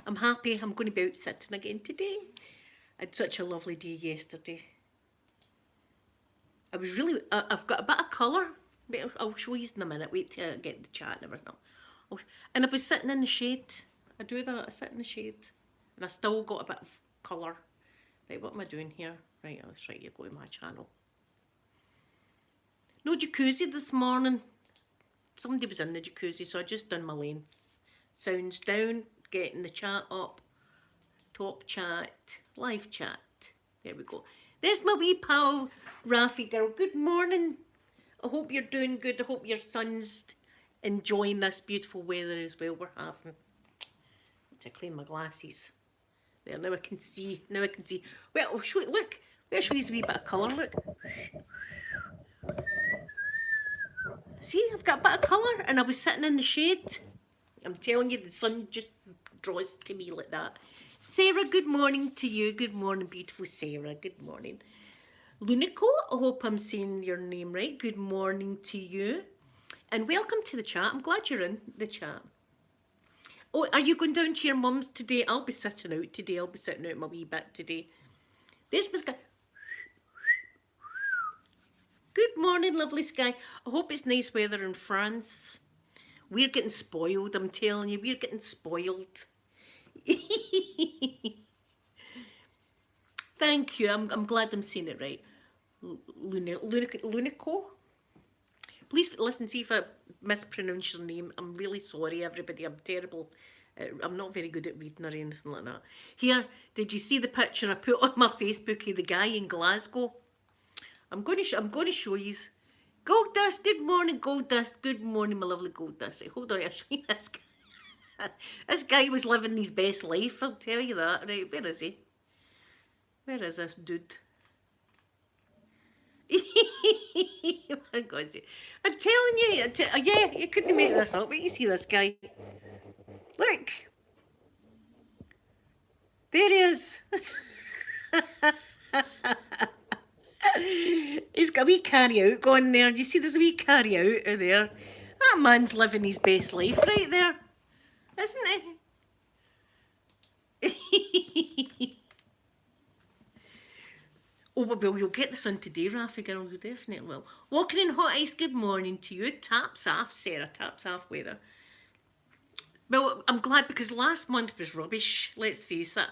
I'm happy. I'm going to be out sitting again today. I had such a lovely day yesterday. I was really, I've got a bit of colour. I'll show you in a minute. Wait till I get the chat and everything. And I was sitting in the shade. I do that. I sit in the shade. And I still got a bit of colour. Right, what am I doing here? Right, I'll try to go to my channel. No jacuzzi this morning. Somebody was in the jacuzzi, so I just done my lengths. Sounds down, getting the chat up. Top chat, live chat. There we go. There's my wee pal, Rafi girl. Good morning. I hope you're doing good. I hope your son's enjoying this beautiful weather as well we're having. To clean my glasses. There, now I can see. Now I can see. Well, I'll show it. Look. I'll show you a wee bit of colour. Look. See, I've got a bit of colour, and I was sitting in the shade. I'm telling you, the sun just draws to me like that. Sarah, good morning to you. Good morning, beautiful Sarah. Good morning. Lunico, I hope I'm saying your name right. Good morning to you. And welcome to the chat. I'm glad you're in the chat. Oh, are you going down to your mum's today? I'll be sitting out today. I'll be sitting out my wee bit today. There's my sky. Good morning, lovely sky. I hope it's nice weather in France. We're getting spoiled, I'm telling you. We're getting spoiled. Thank you. I'm glad I'm saying it right. Lunico? Please listen, see if I mispronounce your name. I'm really sorry, everybody. I'm terrible. I'm not very good at reading or anything like that. Here, did you see the picture I put on my Facebook of the guy in Glasgow? I'm going to show you. Gold Dust, good morning, Gold Dust. Good morning, my lovely Gold Dust. Right, hold on, I'll show you this guy. This guy was living his best life, I'll tell you that. Right, where is he? Where is this dude? My God, I'm telling you, yeah, you couldn't make this up. But you see this guy. Look. There he is. He's got a wee carry out going there. Do you see there's a wee carry out there? That man's living his best life right there, isn't he? Oh, well, you'll get the sun today, Rafi girl. You definitely will. Walking in hot ice, good morning to you. Taps off, Sarah. Taps off weather. Well, I'm glad because last month was rubbish. Let's face it.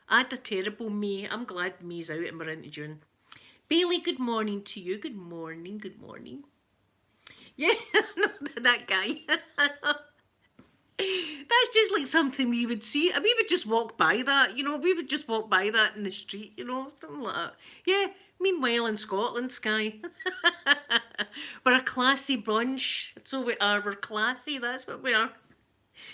I had a terrible May. I'm glad May's out and we're into June. Bailey, good morning to you. Good morning, good morning. Yeah, that guy. That's just like something we would see. We would just walk by that, you know. We would just walk by that in the street, you know, something like that. Yeah, meanwhile in Scotland, Sky. We're a classy bunch. So we are. We're classy, that's what we are.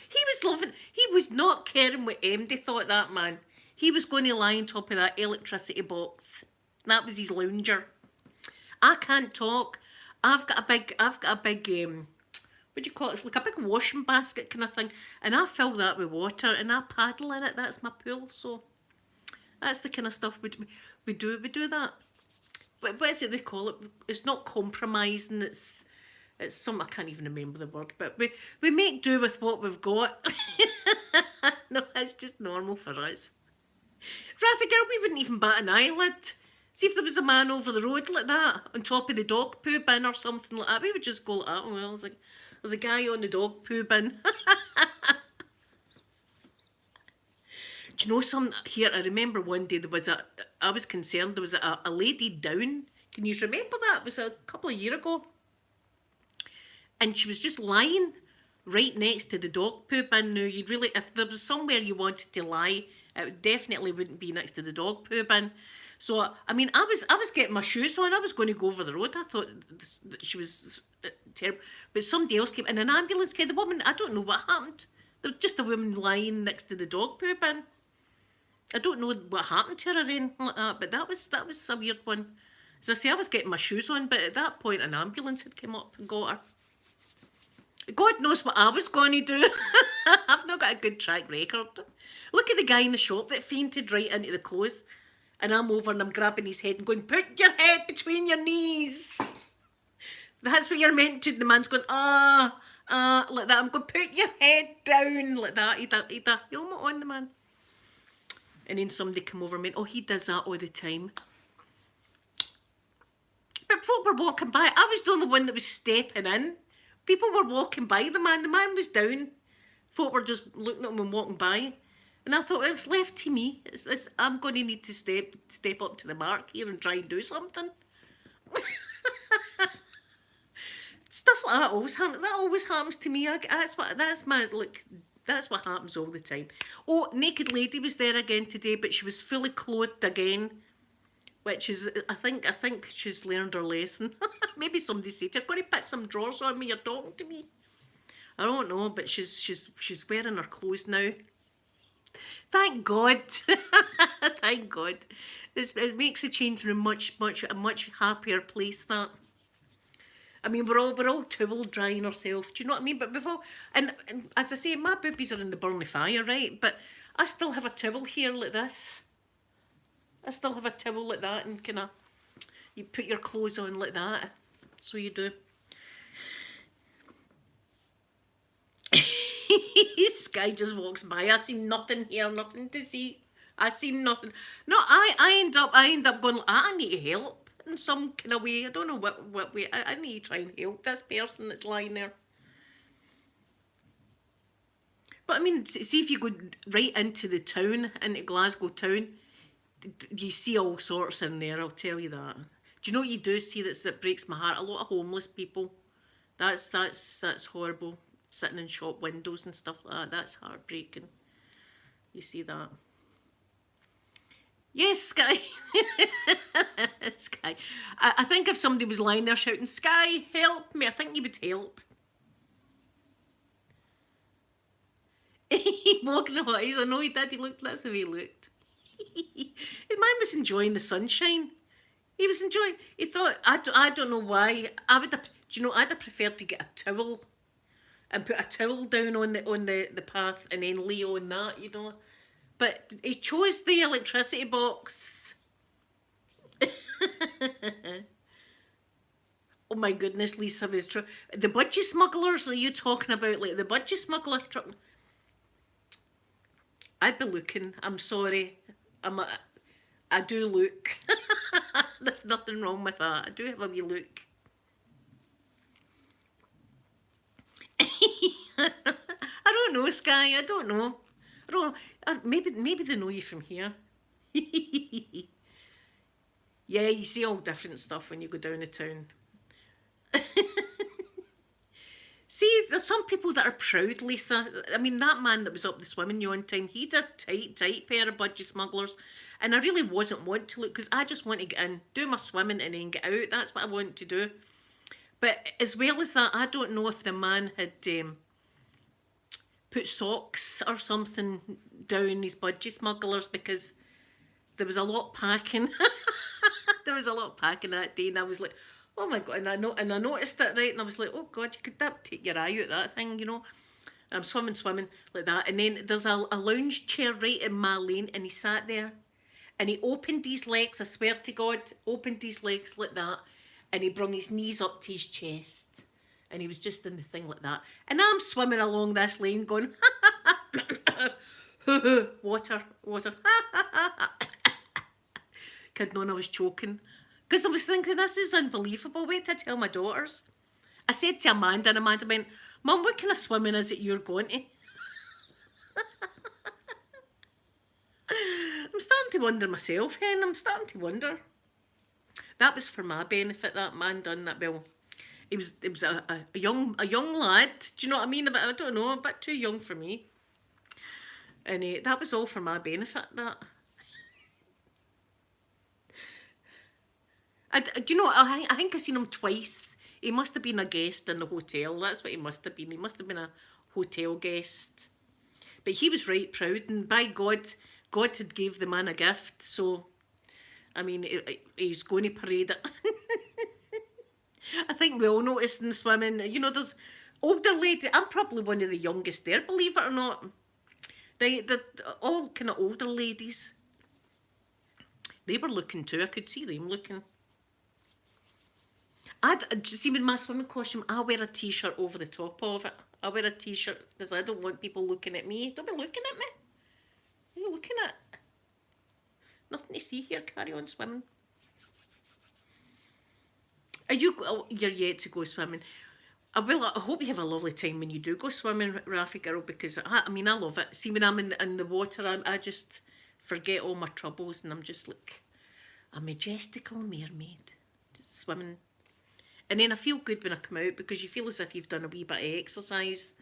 He was loving, he was not caring what MD thought, that man. He was going to lie on top of that electricity box. That was his lounger. I can't talk. I've got a big, what do you call it? It's like a big washing basket kind of thing. And I fill that with water and I paddle in it. That's my pool. So that's the kind of stuff we do. We do that. But what is it they call it? It's not compromising. It's some, I can't even remember the word. But we make do with what we've got. No, it's just normal for us. Rafi girl, we wouldn't even bat an eyelid. See if there was a man over the road like that, on top of the dog poo bin or something like that, we would just go like that. Oh, well, there's a guy on the dog poo bin. Do you know something here? I remember one day I was concerned, there was a lady down. Can you remember that? It was a couple of years ago. And she was just lying right next to the dog poo bin. Now, you'd really, if there was somewhere you wanted to lie, it definitely wouldn't be next to the dog poo bin. So, I mean, I was getting my shoes on. I was going to go over the road. I thought that she was terrible. But somebody else came, and an ambulance came. The woman, I don't know what happened. There was just a woman lying next to the dog poo bin. I don't know what happened to her or anything like that, but that was a weird one. As I say, I was getting my shoes on, but at that point, an ambulance had come up and got her. God knows what I was going to do. I've not got a good track record. Look at the guy in the shop that fainted right into the clothes. And I'm over and I'm grabbing his head and going, put your head between your knees. That's what you're meant to. The man's going, like that. I'm going to put your head down like that. He'd a helmet on, the man. And then somebody come over and went, oh, he does that all the time. But folk were walking by. I was the only one that was stepping in. People were walking by the man. The man was down. Folk were just looking at him and walking by. And I thought, it's left to me. I'm going to need to step up to the mark here and try and do something. Stuff like that always happens. That always happens to me. That's what happens all the time. Oh, naked lady was there again today, but she was fully clothed again, which is, I think she's learned her lesson. Maybe somebody said, you're going to put some drawers on me. You're talking to me. I don't know, but she's wearing her clothes now. Thank God. Thank God. It makes the change room a much happier place. That. I mean, we're all towel drying ourselves. Do you know what I mean? But before, and as I say, my boobies are in the burning fire, right? But I still have a towel here like this. I still have a towel like that, and kind of, you put your clothes on like that. So you do. Sky just walks by. I see nothing here, nothing to see. I see nothing. No, I end up going, I need help in some kind of way. I don't know what way. I need to try and help this person that's lying there. But I mean, see if you go right into the town, into Glasgow town, you see all sorts in there, I'll tell you that. Do you know what you do see that breaks my heart? A lot of homeless people. That's horrible. Sitting in shop windows and stuff like that. That's heartbreaking. You see that? Yes, Sky. Sky. I think if somebody was lying there shouting, Sky, help me, I think you would help. Walking the eyes. I know he did. That's how he looked. The man was enjoying the sunshine. He was enjoying. He thought, I don't know why. Do you know? I'd have preferred to get a towel and put a towel down on the path and then lay on that, you know. But he chose the electricity box. Oh my goodness, Lisa, was true. The budgie smugglers, are you talking about? Like the budgie smuggler truck? I'd be looking. I'm sorry. I do look. There's nothing wrong with that. I do have a wee look. I don't know, Sky. I don't know. Maybe they know you from here. Yeah, you see all different stuff when you go down the town. See, there's some people that are proud, Lisa. I mean, that man that was up the swimming yawn time, he did tight pair of budgie smugglers. And I really wasn't wanting to look, because I just want to get in, do my swimming and then get out. That's what I want to do. But as well as that, I don't know if the man had put socks or something down his budgie smugglers, because there was a lot packing. There was a lot packing that day, and I was like, oh my God, and I noticed it, right, and I was like, oh God, you could take your eye out that thing, you know. And I'm swimming like that, and then there's a lounge chair right in my lane, and he sat there, and he opened his legs, I swear to God, opened his legs like that, and he brung his knees up to his chest, and he was just in the thing like that, and I'm swimming along this lane going, water, kidding on, I was choking. Because I was thinking, this is unbelievable. Wait till I tell my daughters. I said to Amanda, and Amanda went, Mum, what kind of swimming is it you're going to? I'm starting to wonder myself, Hen. I'm starting to wonder. That was for my benefit, that man done that. Well, it was a young lad. Do you know what I mean? I don't know, a bit too young for me. And that was all for my benefit, that. Do you know, I think I seen him twice. He must have been a guest in the hotel. That's what he must have been. He must have been a hotel guest. But he was right proud, and by God, God had gave the man a gift. So, I mean, he's going to parade it. I think we all noticed in swimming, you know, there's older ladies. I'm probably one of the youngest there, believe it or not. They're all kind of older ladies. They were looking too. I could see them looking. See, with my swimming costume, I wear a t-shirt over the top of it. I wear a t-shirt because I don't want people looking at me. Don't be looking at me. What are you looking at? Nothing to see here. Carry on swimming. Are you? Oh, you're yet to go swimming. I hope you have a lovely time when you do go swimming, Rafi girl, because I mean, I love it. See, when I'm in the water, I just forget all my troubles and I'm just like a majestical mermaid, just swimming. And then I feel good when I come out because you feel as if you've done a wee bit of exercise.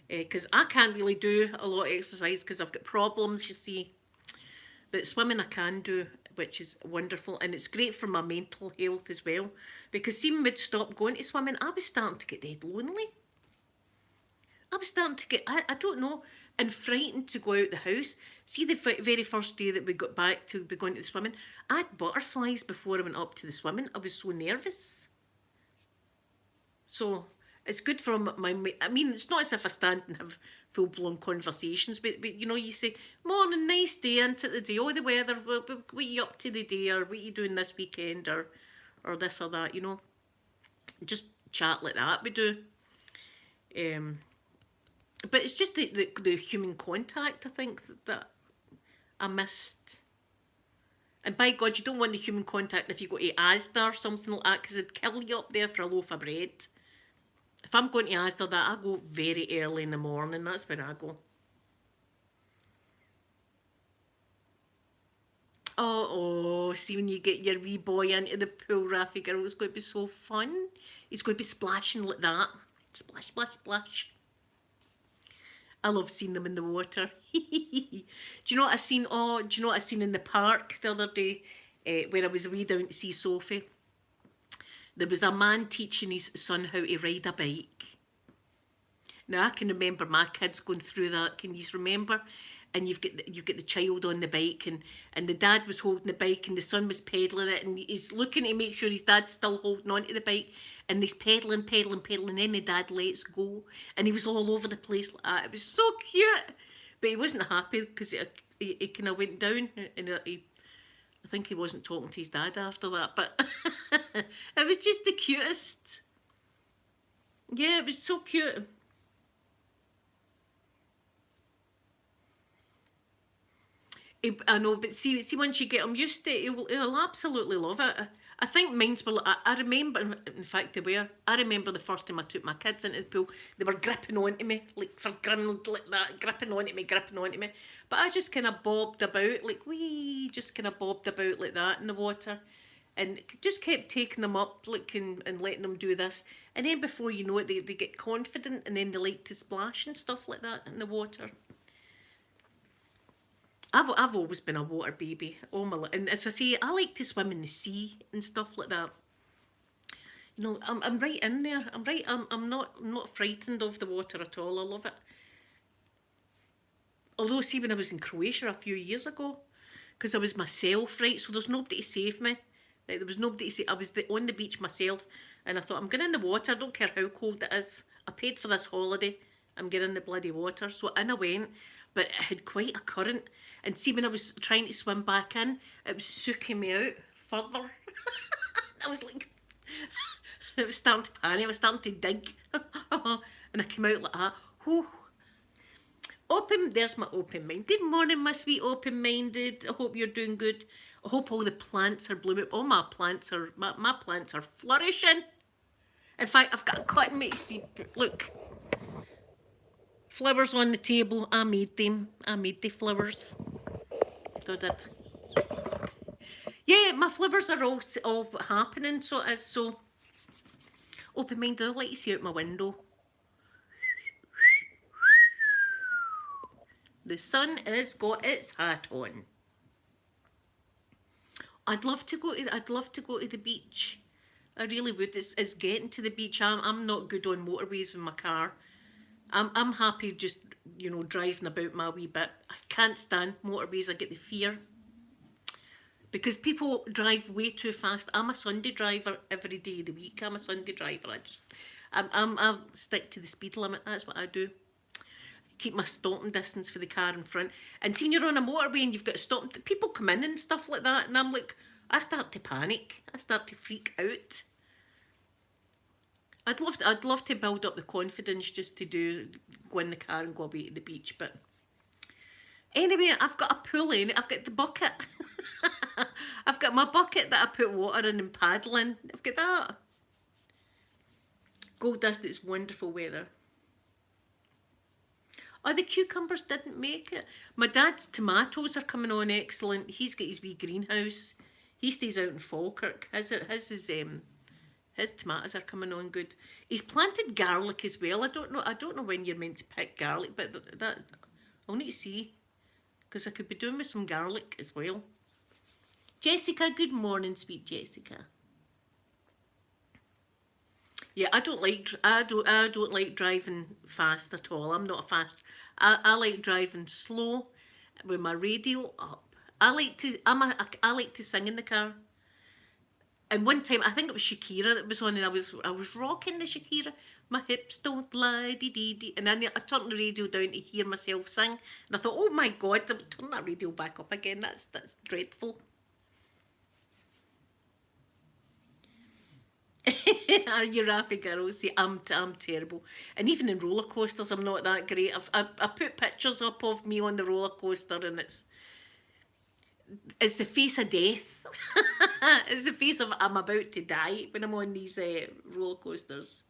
Because I can't really do a lot of exercise because I've got problems, you see. But swimming I can do, which is wonderful. And it's great for my mental health as well. Because see, when we'd stop going to swimming, I was starting to get dead lonely. I was starting to get, I don't know, and frightened to go out the house. See, the very first day that we got back to be going to the swimming, I had butterflies before I went up to the swimming. I was so nervous. So it's good for my. I mean, it's not as if I stand and have full blown conversations, but you know, you say, "Morning, nice day, into the day. Oh, the weather. What are you up to the day, or what are you doing this weekend, or this or that." You know, just chat like that. We do. But it's just the human contact. I think that I missed. And by God, you don't want the human contact if you go to Asda or something like that, because it'd kill you up there for a loaf of bread. If I'm going to Asda, that I go very early in the morning. That's where I go. See when you get your wee boy into the pool, Rafi girl, it's going to be so fun. He's going to be splashing like that. Splash, splash, splash. I love seeing them in the water. Do you know what I seen? Oh, do you know what I seen in the park the other day, where I was way down to see Sophie? There was a man teaching his son how to ride a bike. Now I can remember my kids going through that. Can you remember? And you've got the child on the bike, and the dad was holding the bike, and the son was pedaling it, and he's looking to make sure his dad's still holding on to the bike, and he's pedaling, pedaling, pedaling, and then the dad lets go, and he was all over the place like that. It was so cute, but he wasn't happy because he kind of went down, and I think he wasn't talking to his dad after that, but it was just the cutest. Yeah, it was so cute. I know, but see, once you get him used to it, he'll absolutely love it. I think mine's were. I remember, in fact, they were. I remember the first time I took my kids into the pool, they were gripping onto me, like for like that, gripping onto me, gripping onto me. But I just kind of bobbed about, like just kind of bobbed about like that in the water, and just kept taking them up, like and letting them do this. And then before you know it, they get confident, and then they like to splash and stuff like that in the water. I've always been a water baby all my life, and as I say, I like to swim in the sea and stuff like that. You know, I'm right in there. I'm not frightened of the water at all. I love it. Although, see, when I was in Croatia a few years ago, because I was myself, right, so there's nobody to save me. Right, there was nobody to save. I was on the beach myself, and I thought, I'm going in the water. I don't care how cold it is. I paid for this holiday. I'm getting in the bloody water. So in I went, but it had quite a current. And see, when I was trying to swim back in, it was sucking me out further. I was like, I was starting to panic. I was starting to dig. And I came out like that. Whew. There's my open mind. Good morning, my sweet open-minded. I hope you're doing good. I hope all the plants are blooming. All my plants are flourishing. In fact, I've got a cotton mate. See, look. Flowers on the table. I made them. I made the flowers. So did. Yeah, my flowers are all happening. So it is so open-minded. I like to see out my window. The sun has got its hat on. I'd love to go to the beach. I really would. It's getting to the beach. I'm not good on motorways with my car. I'm happy just, you know, driving about my wee bit. I can't stand motorways. I get the fear. Because people drive way too fast. I'm a Sunday driver every day of the week. I'm a Sunday driver. I stick to the speed limit. That's what I do. Keep my stopping distance for the car in front. And see, when you're on a motorway and you've got to stop, people come in and stuff like that, and I'm like, I start to panic. I start to freak out. I'd love to build up the confidence just to go in the car and go away to the beach. But anyway, I've got a pool in it. I've got the bucket. I've got my bucket that I put water in and paddle in. I've got that. Gold dust, it's wonderful weather. Oh, the cucumbers didn't make it. My dad's tomatoes are coming on excellent. He's got his wee greenhouse. He stays out in Falkirk. His tomatoes are coming on good. He's planted garlic as well. I don't know when you're meant to pick garlic, but that I'll need to see, because I could be doing with some garlic as well. Jessica, good morning, sweet Jessica. Yeah, I don't like driving fast at all. I'm not a fast. I like driving slow with my radio up. I like to sing in the car. And one time, I think it was Shakira that was on, and I was rocking the Shakira. My hips don't lie, dee dee dee. And then I turned the radio down to hear myself sing, and I thought, oh my god, turn that radio back up again. That's dreadful. Are you Raffy girl? See, I'm terrible, and even in roller coasters, I'm not that great. I put pictures up of me on the roller coaster, and it's the face of death. It's the face of I'm about to die when I'm on these roller coasters.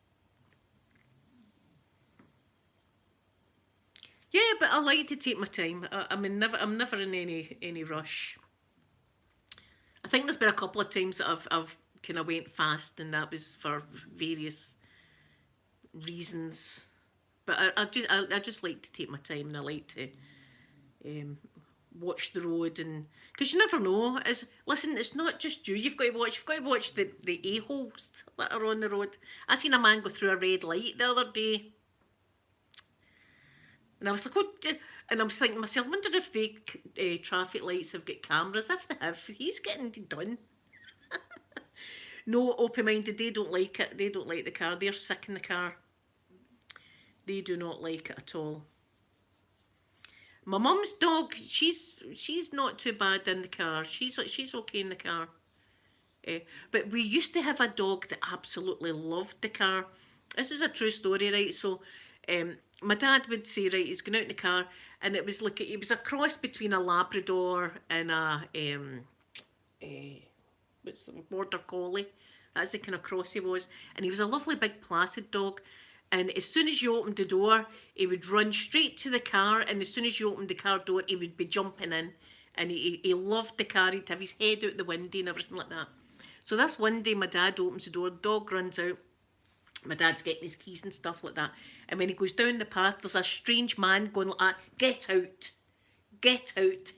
Yeah, but I like to take my time. I'm never in any rush. I think there's been a couple of times that I've kind of went fast, and that was for various reasons. But I just like to take my time, and I like to um, watch the road, and because you never know. Listen, it's not just you. You've got to watch the a holes that are on the road. I seen a man go through a red light the other day, and I was like, oh, and I was thinking to myself, wonder if the traffic lights have got cameras. If they have, he's getting done. No, open-minded, they don't like it. They don't like the car. They're sick in the car. They do not like it at all. My mum's dog, she's not too bad in the car. She's okay in the car. But we used to have a dog that absolutely loved the car. This is a true story, right? So, my dad would say, right, he's going out in the car, and it was a cross between a Labrador and what's the border collie. That's the kind of cross he was, and he was a lovely big placid dog. And as soon as you opened the door, he would run straight to the car, and as soon as you opened the car door, he would be jumping in. And he loved the car. He'd have his head out the window and everything like that. So this one day, my dad opens the door, the dog runs out. My dad's getting his keys and stuff like that. And when he goes down the path, there's a strange man going like that, get out, get out.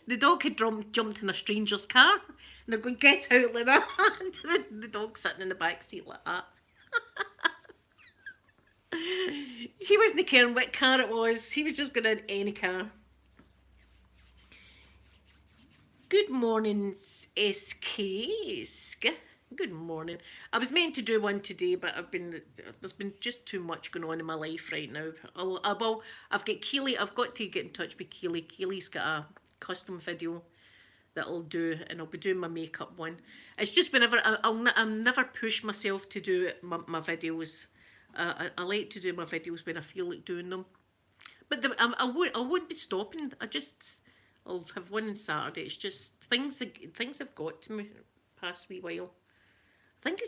The dog had jumped in a stranger's car, and they're going, get out like that. The dog sitting in the back seat like that. He wasn't caring what car it was. He was just going in any car. Good morning, SK. Good morning. I was meant to do one today, but there's been just too much going on in my life right now. I've got Keely. I've got to get in touch with Keely. Keely's got a custom video that I'll do, and I'll be doing my makeup one. It's just whenever I'll never push myself to do my videos. I like to do my videos when I feel like doing them, but I won't be stopping. I'll have one on Saturday. It's just things have got to me past wee while. I think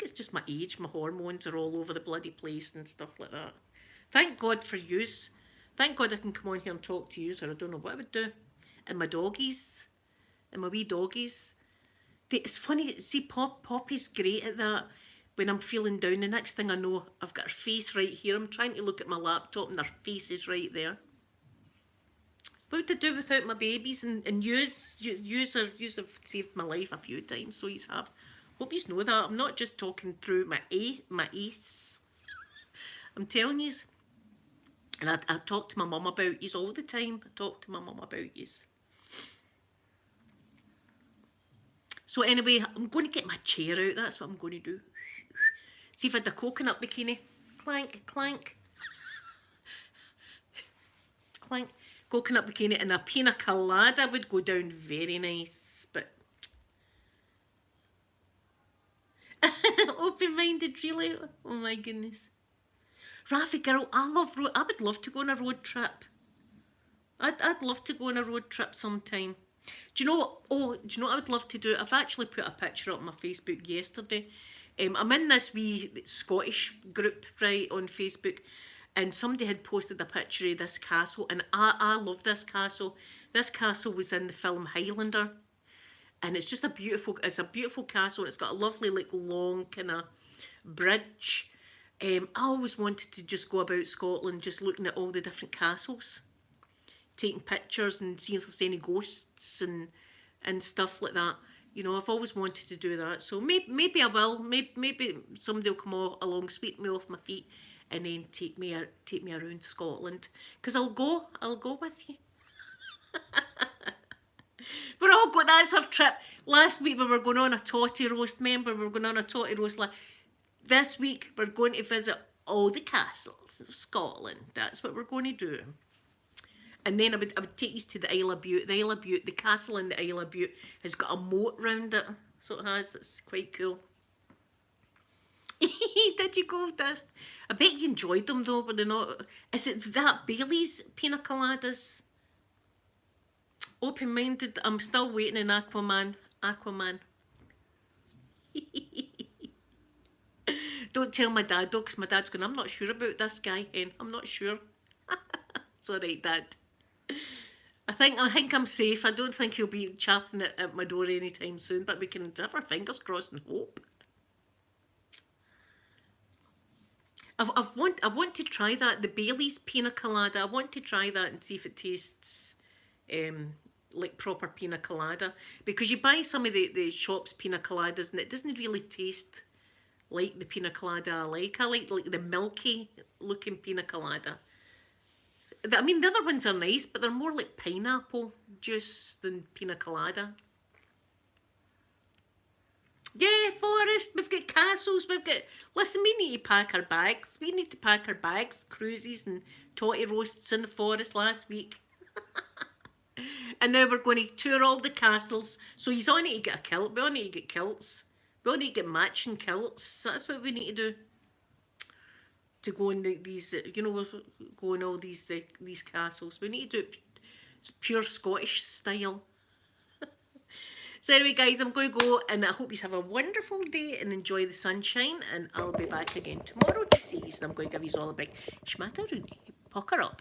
it's just my age. My hormones are all over the bloody place and stuff like that. Thank God for yous. Thank God I can come on here and talk to yous, or I don't know what I would do. And my doggies, and my wee doggies. It's funny. See, Poppy's great at that. When I'm feeling down, the next thing I know, I've got her face right here. I'm trying to look at my laptop, and her face is right there. What to do without my babies, and yous have saved my life a few times, so yous have. Hope you know that. I'm not just talking through my ace. I'm telling yous. And I talk to my mum about yous all the time. I talk to my mum about yous. So anyway, I'm going to get my chair out. That's what I'm going to do. See if I had a coconut bikini. Clank, clank. Clank. Coconut bikini and a pina colada would go down very nice. But Open-minded, really? Oh my goodness. Rafi girl, I would love to go on a road trip. I'd love to go on a road trip sometime. Do you know what? Oh, do you know what I would love to do? I've actually put a picture up on my Facebook yesterday. I'm in this wee Scottish group, right, on Facebook, and somebody had posted a picture of this castle, and I love this castle. This castle was in the film Highlander, and it's a beautiful castle, and it's got a lovely, like, long kind of bridge. I always wanted to just go about Scotland, just looking at all the different castles, taking pictures and seeing if there's any ghosts and stuff like that. You know, I've always wanted to do that. So maybe I will. Maybe somebody will come along, sweep me off my feet, and then take me around Scotland. Because I'll go with you. We're all going. That's our trip. Last week we were going on a totty roast. Remember, we were going on a totty roast. This week we're going to visit all the castles of Scotland. That's what we're going to do. And then I would take you to the Isle of Bute. The Isle of Bute, the castle in the Isle of Bute has got a moat round it. So it has. It's quite cool. Did you go, Dust? I bet you enjoyed them though, but they're not. Is it that Bailey's pina coladas? Open-minded. I'm still waiting in Aquaman. Aquaman. Don't tell my dad though, because my dad's going, I'm not sure about this guy, Hen. I'm not sure. It's alright, Dad. I think I'm safe. I don't think he'll be chapping at my door anytime soon, but we can have our fingers crossed and hope. I want to try that, the Bailey's pina colada. I want to try that and see if it tastes like proper pina colada. Because you buy some of the shops pina coladas and it doesn't really taste like the pina colada I like. I like the milky looking pina colada. I mean, the other ones are nice, but they're more like pineapple juice than pina colada. Yeah, Forest, we've got castles, listen, we need to pack our bags. We need to pack our bags, cruises and totty roasts in the forest last week. And now we're going to tour all the castles. So you all need to get a kilt. We all need to get kilts. We all need to get matching kilts. That's what we need to do. To go in these, go in all these castles. We need to do it pure Scottish style. So anyway, guys, I'm going to go, and I hope you have a wonderful day and enjoy the sunshine, and I'll be back again tomorrow to see you. So I'm going to give you all a big schmatteroonie. Pucker up.